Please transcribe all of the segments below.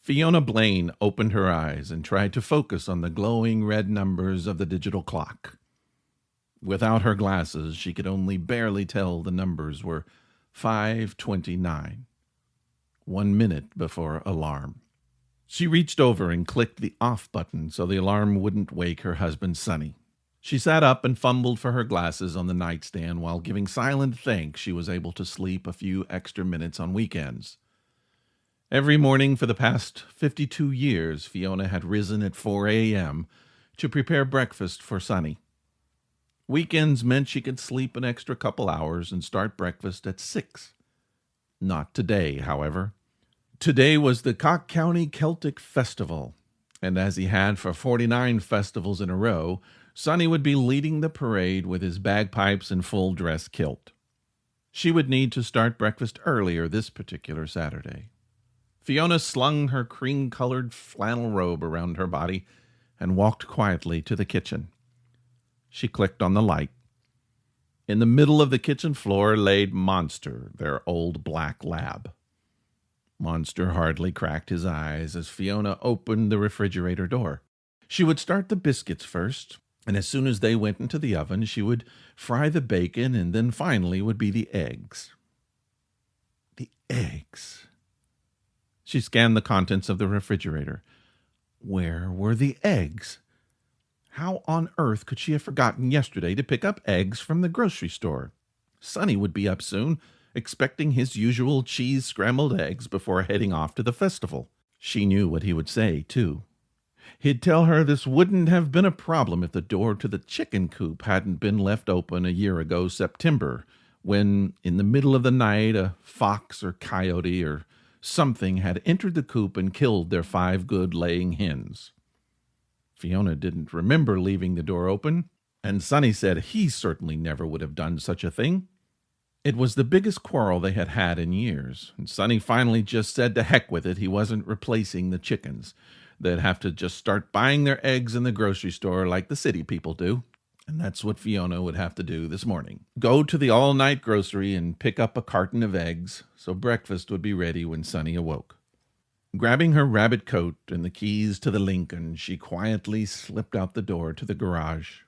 Fiona Blaine opened her eyes and tried to focus on the glowing red numbers of the digital clock. Without her glasses, she could only barely tell the numbers were 5:29, 1 minute before alarm. She reached over and clicked the off button so the alarm wouldn't wake her husband, Sonny. She sat up and fumbled for her glasses on the nightstand while giving silent thanks she was able to sleep a few extra minutes on weekends. Every morning for the past 52 years, Fiona had risen at 4 a.m. to prepare breakfast for Sonny. Weekends meant she could sleep an extra couple hours and start breakfast at 6. Not today, however. Today was the Cock County Celtic Festival, and as he had for 49 festivals in a row, Sonny would be leading the parade with his bagpipes and full dress kilt. She would need to start breakfast earlier this particular Saturday. Fiona slung her cream-colored flannel robe around her body and walked quietly to the kitchen. She clicked on the light. In the middle of the kitchen floor lay Monster, their old black lab. Monster hardly cracked his eyes as Fiona opened the refrigerator door. She would start the biscuits first, and as soon as they went into the oven, she would fry the bacon, and then finally would be the eggs. The eggs. She scanned the contents of the refrigerator. Where were the eggs? How on earth could she have forgotten yesterday to pick up eggs from the grocery store? Sonny would be up soon, expecting his usual cheese scrambled eggs before heading off to the festival. She knew what he would say, too. He'd tell her this wouldn't have been a problem if the door to the chicken coop hadn't been left open a year ago September, when, in the middle of the night, a fox or coyote or something had entered the coop and killed their 5 good laying hens. Fiona didn't remember leaving the door open, and Sonny said he certainly never would have done such a thing. It was the biggest quarrel they had had in years, and Sonny finally just said to heck with it, he wasn't replacing the chickens. They'd have to just start buying their eggs in the grocery store like the city people do. And that's what Fiona would have to do this morning. Go to the all-night grocery and pick up a carton of eggs so breakfast would be ready when Sonny awoke. Grabbing her rabbit coat and the keys to the Lincoln, she quietly slipped out the door to the garage.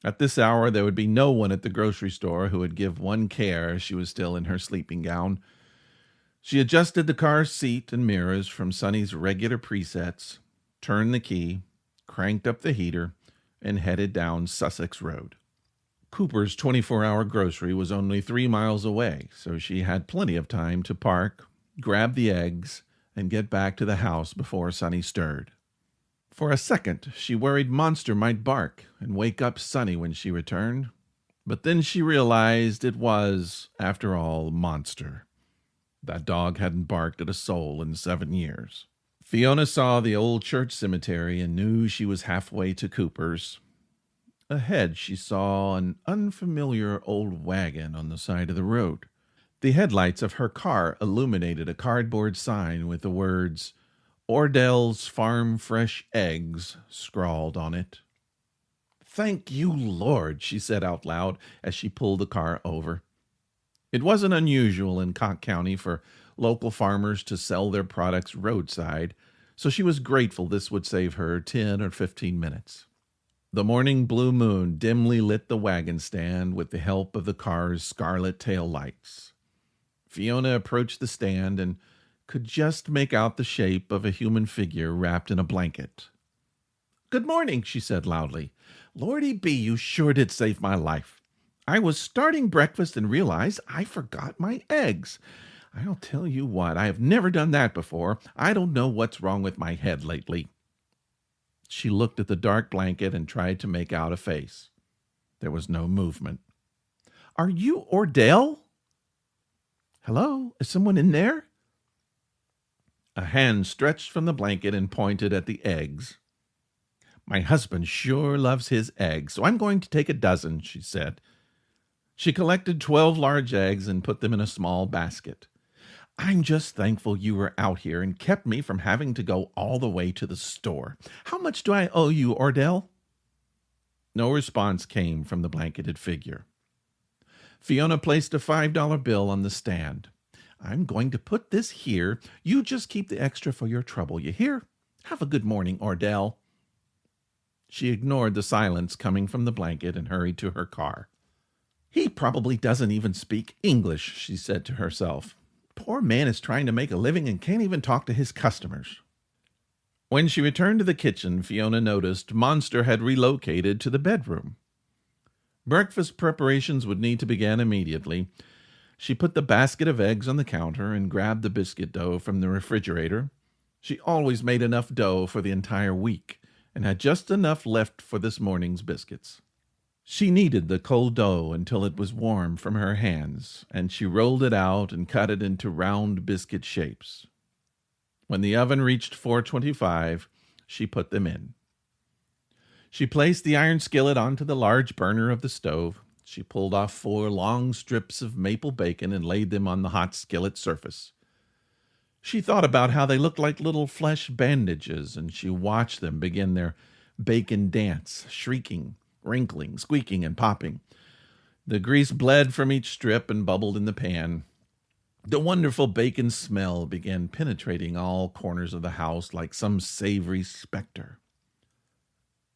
At this hour, there would be no one at the grocery store who would give one care she was still in her sleeping gown. She adjusted the car seat and mirrors from Sonny's regular presets, turned the key, cranked up the heater, and headed down Sussex Road. Cooper's 24-hour grocery was only 3 miles away, so she had plenty of time to park, grab the eggs, and get back to the house before Sonny stirred. For a second, she worried Monster might bark and wake up Sonny when she returned, but then she realized it was, after all, Monster. That dog hadn't barked at a soul in 7 years. Fiona saw the old church cemetery and knew she was halfway to Cooper's. Ahead, she saw an unfamiliar old wagon on the side of the road. The headlights of her car illuminated a cardboard sign with the words, "Ordell's Farm Fresh Eggs," scrawled on it. "Thank you, Lord," she said out loud as she pulled the car over. It wasn't unusual in Cock County for local farmers to sell their products roadside, so she was grateful this would save her 10 or 15 minutes. The morning blue moon dimly lit the wagon stand with the help of the car's scarlet tail lights. Fiona approached the stand and could just make out the shape of a human figure wrapped in a blanket. "Good morning," she said loudly. "Lordy be, you sure did save my life. I was starting breakfast and realized I forgot my eggs. I'll tell you what, I have never done that before. I don't know what's wrong with my head lately." She looked at the dark blanket and tried to make out a face. There was no movement. "Are you Ordell? Hello? Is someone in there?" A hand stretched from the blanket and pointed at the eggs. "My husband sure loves his eggs, so I'm going to take a dozen," she said. She collected 12 large eggs and put them in a small basket. "I'm just thankful you were out here and kept me from having to go all the way to the store. How much do I owe you, Ordell?" No response came from the blanketed figure. Fiona placed a $5 bill on the stand. I'm going to put this here. You just keep the extra for your trouble, you hear? Have a good morning, Ordell." She ignored the silence coming from the blanket and hurried to her car. "He probably doesn't even speak English," she said to herself. "Poor man is trying to make a living and can't even talk to his customers." When she returned to the kitchen, Fiona noticed Monster had relocated to the bedroom. Breakfast preparations would need to begin immediately. She put the basket of eggs on the counter and grabbed the biscuit dough from the refrigerator. She always made enough dough for the entire week and had just enough left for this morning's biscuits. She kneaded the cold dough until it was warm from her hands, and she rolled it out and cut it into round biscuit shapes. When the oven reached 425, she put them in. She placed the iron skillet onto the large burner of the stove. She pulled off 4 long strips of maple bacon and laid them on the hot skillet surface. She thought about how they looked like little flesh bandages, and she watched them begin their bacon dance, shrieking, wrinkling, squeaking, and popping. The grease bled from each strip and bubbled in the pan. The wonderful bacon smell began penetrating all corners of the house like some savory specter.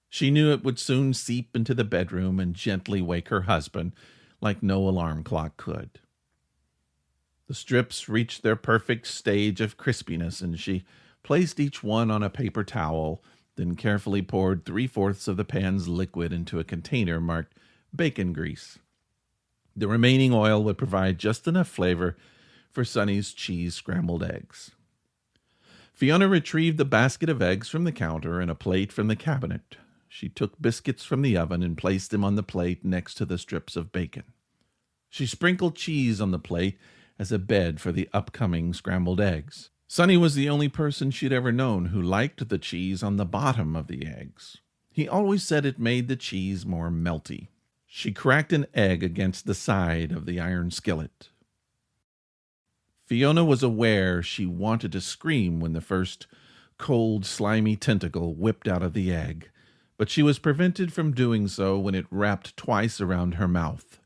She knew it would soon seep into the bedroom and gently wake her husband like no alarm clock could. The strips reached their perfect stage of crispiness, and she placed each one on a paper towel, then carefully poured 3/4 of the pan's liquid into a container marked bacon grease. The remaining oil would provide just enough flavor for Sonny's cheese scrambled eggs. Fiona retrieved the basket of eggs from the counter and a plate from the cabinet. She took biscuits from the oven and placed them on the plate next to the strips of bacon. She sprinkled cheese on the plate as a bed for the upcoming scrambled eggs. Sonny was the only person she'd ever known who liked the cheese on the bottom of the eggs. He always said it made the cheese more melty. She cracked an egg against the side of the iron skillet. Fiona was aware she wanted to scream when the first cold, slimy tentacle whipped out of the egg, but she was prevented from doing so when it wrapped twice around her mouth.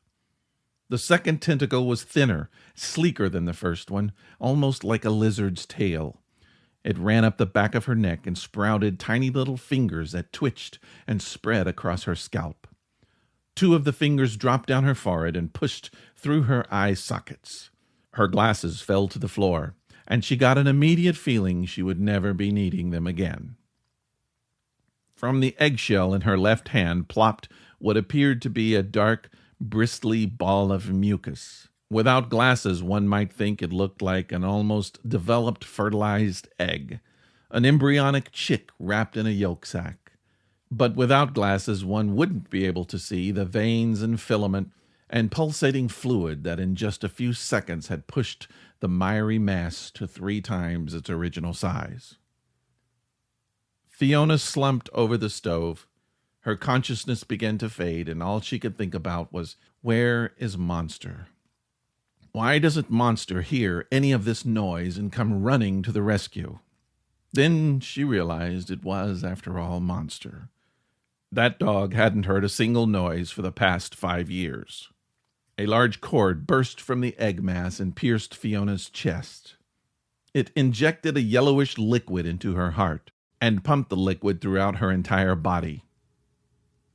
The second tentacle was thinner, sleeker than the first one, almost like a lizard's tail. It ran up the back of her neck and sprouted tiny little fingers that twitched and spread across her scalp. 2 of the fingers dropped down her forehead and pushed through her eye sockets. Her glasses fell to the floor, and she got an immediate feeling she would never be needing them again. From the eggshell in her left hand plopped what appeared to be a dark, bristly ball of mucus. Without glasses, one might think it looked like an almost developed fertilized egg, an embryonic chick wrapped in a yolk sac. But without glasses, one wouldn't be able to see the veins and filament and pulsating fluid that in just a few seconds had pushed the miry mass to 3 times its original size. Fiona slumped over the stove. Her consciousness began to fade, and all she could think about was, where is Monster? Why doesn't Monster hear any of this noise and come running to the rescue? Then she realized it was, after all, Monster. That dog hadn't heard a single noise for the past 5 years. A large cord burst from the egg mass and pierced Fiona's chest. It injected a yellowish liquid into her heart and pumped the liquid throughout her entire body.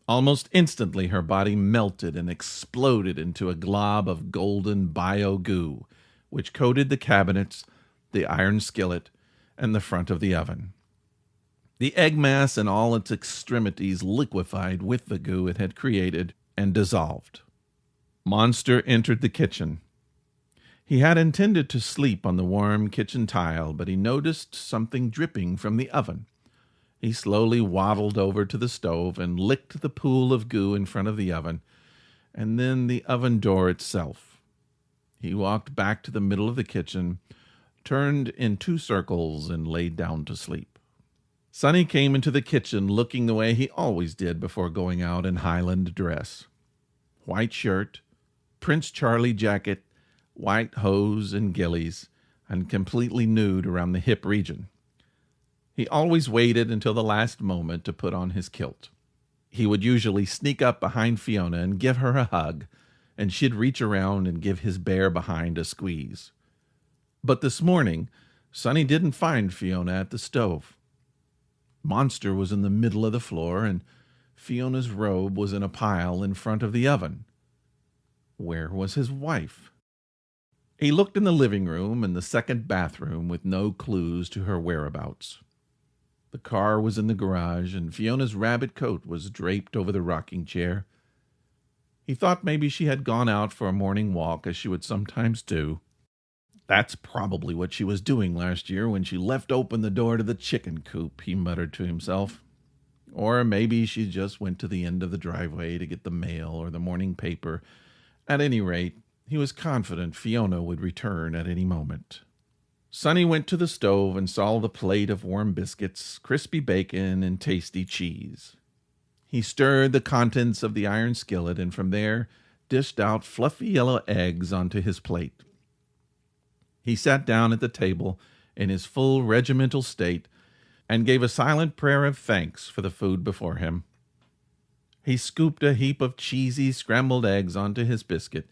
Almost instantly, her body melted and exploded into a glob of golden bio-goo, which coated the cabinets, the iron skillet, and the front of the oven. The egg mass and all its extremities liquefied with the goo it had created and dissolved. Monster entered the kitchen. He had intended to sleep on the warm kitchen tile, but he noticed something dripping from the oven. He slowly waddled over to the stove and licked the pool of goo in front of the oven, and then the oven door itself. He walked back to the middle of the kitchen, turned in 2 circles, and laid down to sleep. Sonny came into the kitchen looking the way he always did before going out in Highland dress. White shirt, Prince Charlie jacket, white hose and gillies, and completely nude around the hip region. He always waited until the last moment to put on his kilt. He would usually sneak up behind Fiona and give her a hug, and she'd reach around and give his bare behind a squeeze. But this morning, Sonny didn't find Fiona at the stove. Monster was in the middle of the floor, and Fiona's robe was in a pile in front of the oven. Where was his wife? He looked in the living room and the second bathroom with no clues to her whereabouts. The car was in the garage, and Fiona's rabbit coat was draped over the rocking chair. He thought maybe she had gone out for a morning walk, as she would sometimes do. That's probably what she was doing last year when she left open the door to the chicken coop, he muttered to himself. Or maybe she just went to the end of the driveway to get the mail or the morning paper. At any rate, he was confident Fiona would return at any moment. Sonny went to the stove and saw the plate of warm biscuits, crispy bacon, and tasty cheese. He stirred the contents of the iron skillet and from there dished out fluffy yellow eggs onto his plate. He sat down at the table in his full regimental state and gave a silent prayer of thanks for the food before him. He scooped a heap of cheesy scrambled eggs onto his biscuit.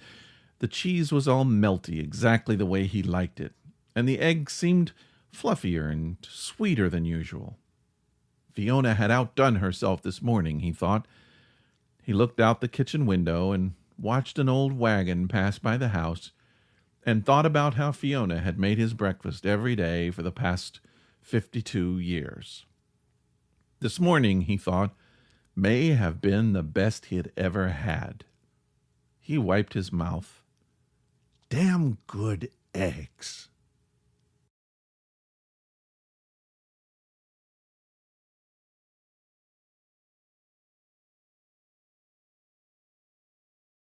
The cheese was all melty, exactly the way he liked it, and the eggs seemed fluffier and sweeter than usual. Fiona had outdone herself this morning, he thought. He looked out the kitchen window and watched an old wagon pass by the house and thought about how Fiona had made his breakfast every day for the past 52 years. This morning, he thought, may have been the best he had ever had. He wiped his mouth. Damn good eggs.